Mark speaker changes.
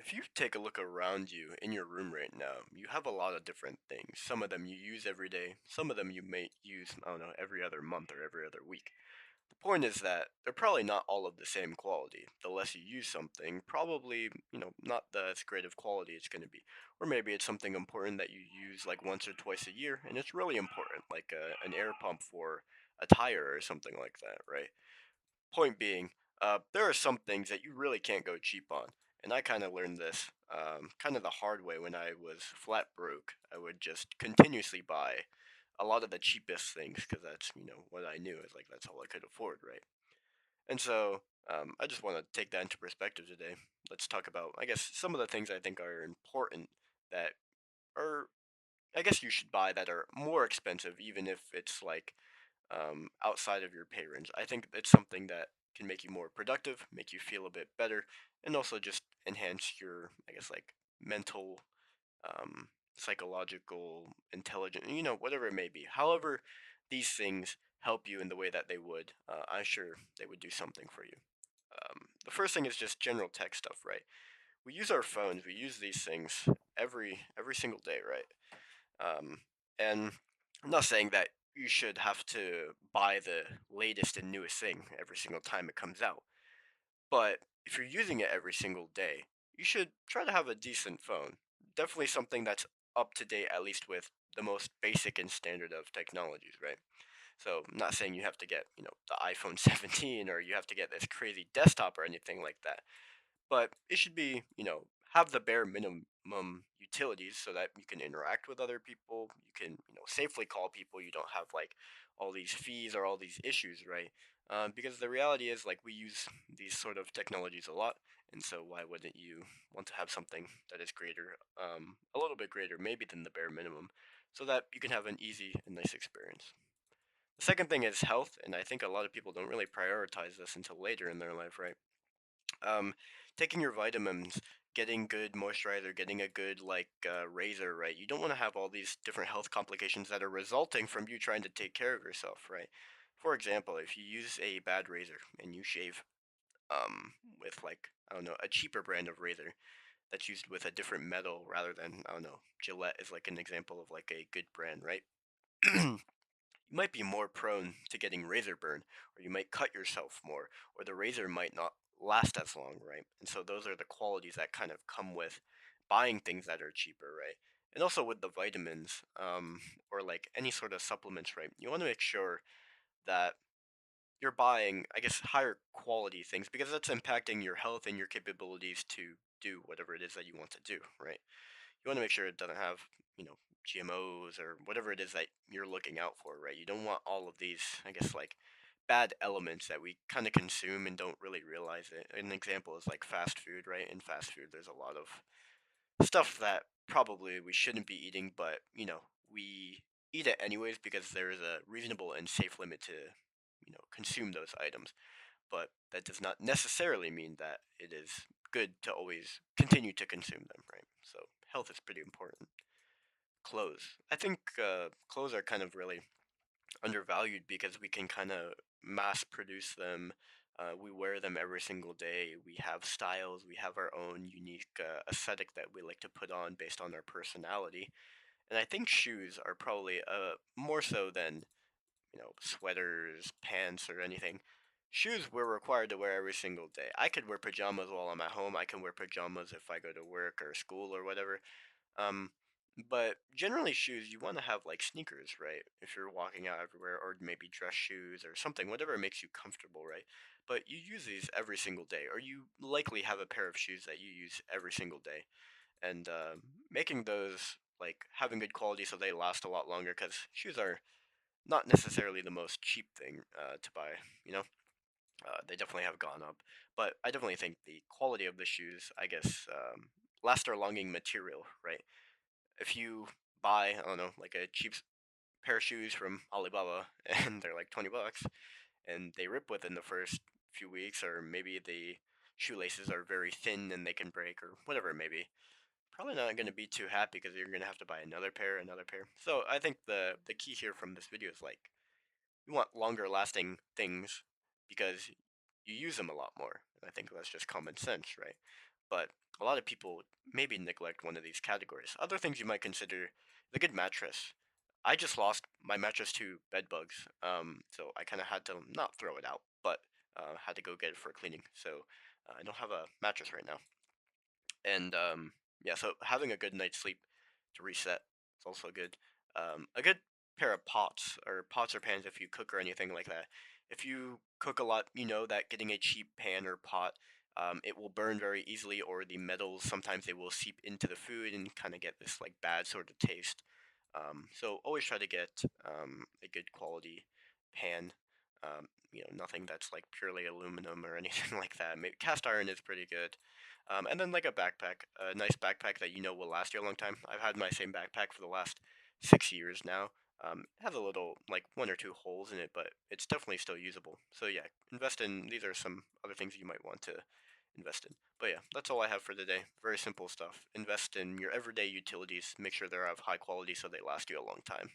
Speaker 1: If you take a look around you in your room right now, you have a lot of different things. Some of them you use every day, some of them you may use, I don't know, every other month or every other week. The point is that they're probably not all of the same quality. The less you use something, probably, not the as great of quality it's going to be. Or maybe it's something important that you use like once or twice a year, and it's really important, like an air pump for a tire or something like that, right? Point being, there are some things that you really can't go cheap on. And I kind of learned this kind of the hard way when I was flat broke. I would just continuously buy a lot of the cheapest things because that's, what I knew is like that's all I could afford, right? And so I just want to take that into perspective today. Let's talk about, I guess, some of the things I think are important that are, I guess, you should buy that are more expensive, even if it's like outside of your pay range. I think it's something that can make you more productive, make you feel a bit better, and also just enhance your, I guess, like mental, psychological, intelligent, whatever it may be. However, these things help you in the way that they would, I'm sure they would do something for you. The first thing is just general tech stuff, right? We use our phones, we use these things every single day, right? And I'm not saying that you should have to buy the latest and newest thing every single time it comes out. But if you're using it every single day, you should try to have a decent phone. Definitely something that's up to date, at least with the most basic and standard of technologies, right? So I'm not saying you have to get, the iPhone 17 or you have to get this crazy desktop or anything like that, but it should be, have the bare minimum utilities so that you can interact with other people, you can, safely call people, you don't have like all these fees or all these issues, right? Because the reality is like we use these sort of technologies a lot, and so why wouldn't you want to have something that is greater, a little bit greater maybe than the bare minimum, so that you can have an easy and nice experience. The second thing is health, and I think a lot of people don't really prioritize this until later in their life, right? um, Taking your vitamins, getting good moisturizer, getting a good like razor, right? You don't want to have all these different health complications that are resulting from you trying to take care of yourself, right? For example, if you use a bad razor and you shave with like I don't know a cheaper brand of razor that's used with a different metal rather than I don't know Gillette is like an example of like a good brand, right? You might be more prone to getting razor burn, or you might cut yourself more, or the razor might not last as long, right? And so those are the qualities that kind of come with buying things that are cheaper, right? And also with the vitamins, or like any sort of supplements, right? You want to make sure that you're buying, I guess, higher quality things because that's impacting your health and your capabilities to do whatever it is that you want to do, right? You want to make sure it doesn't have, GMOs or whatever it is that you're looking out for, right? You don't want all of these, I guess, like bad elements that we kind of consume and don't really realize it. An example is like fast food, right? In fast food, there's a lot of stuff that probably we shouldn't be eating, but, we eat it anyways because there is a reasonable and safe limit to, consume those items. But that does not necessarily mean that it is good to always continue to consume them, right? So health is pretty important. Clothes. I think clothes are kind of really undervalued because we can kind of mass produce them. We wear them every single day. We have styles. We have our own unique aesthetic that we like to put on based on our personality. And I think shoes are probably more so than sweaters, pants, or anything. Shoes we're required to wear every single day. I could wear pajamas while I'm at home. I can wear pajamas if I go to work or school or whatever. Um, but generally, shoes you want to have like sneakers, right? If you're walking out everywhere, or maybe dress shoes or something, whatever makes you comfortable, right? But you use these every single day, or you likely have a pair of shoes that you use every single day, and making those like having good quality so they last a lot longer because shoes are not necessarily the most cheap thing to buy. You know, they definitely have gone up, but I definitely think the quality of the shoes, I guess, laster longing material, right? If you buy, I don't know, like a cheap pair of shoes from Alibaba and they're like 20 bucks and they rip within the first few weeks, or maybe the shoelaces are very thin and they can break, or whatever it may be, probably not going to be too happy because you're going to have to buy another pair, another pair. So I think the key here from this video is like you want longer lasting things because you use them a lot more. And I think that's just common sense, right? But a lot of people maybe neglect one of these categories. Other things you might consider: the good mattress. I just lost my mattress to bed bugs, so I kind of had to not throw it out, but had to go get it for cleaning. So I don't have a mattress right now, and yeah, so having a good night's sleep to reset is also good. A good pair of pots or pans if you cook or anything like that. If you cook a lot, you know that getting a cheap pan or pot, it will burn very easily, or the metals sometimes they will seep into the food and kind of get this like bad sort of taste. So always try to get a good quality pan. Nothing that's like purely aluminum or anything like that. Maybe cast iron is pretty good. And then like a nice backpack that you know will last you a long time. I've had my same backpack for the last 6 years now. It has a little like one or two holes in it, but it's definitely still usable. So yeah, invest in these are some other things you might want to invest in. But yeah, that's all I have for today. Very simple stuff. Invest in your everyday utilities. Make sure they're of high quality so they last you a long time.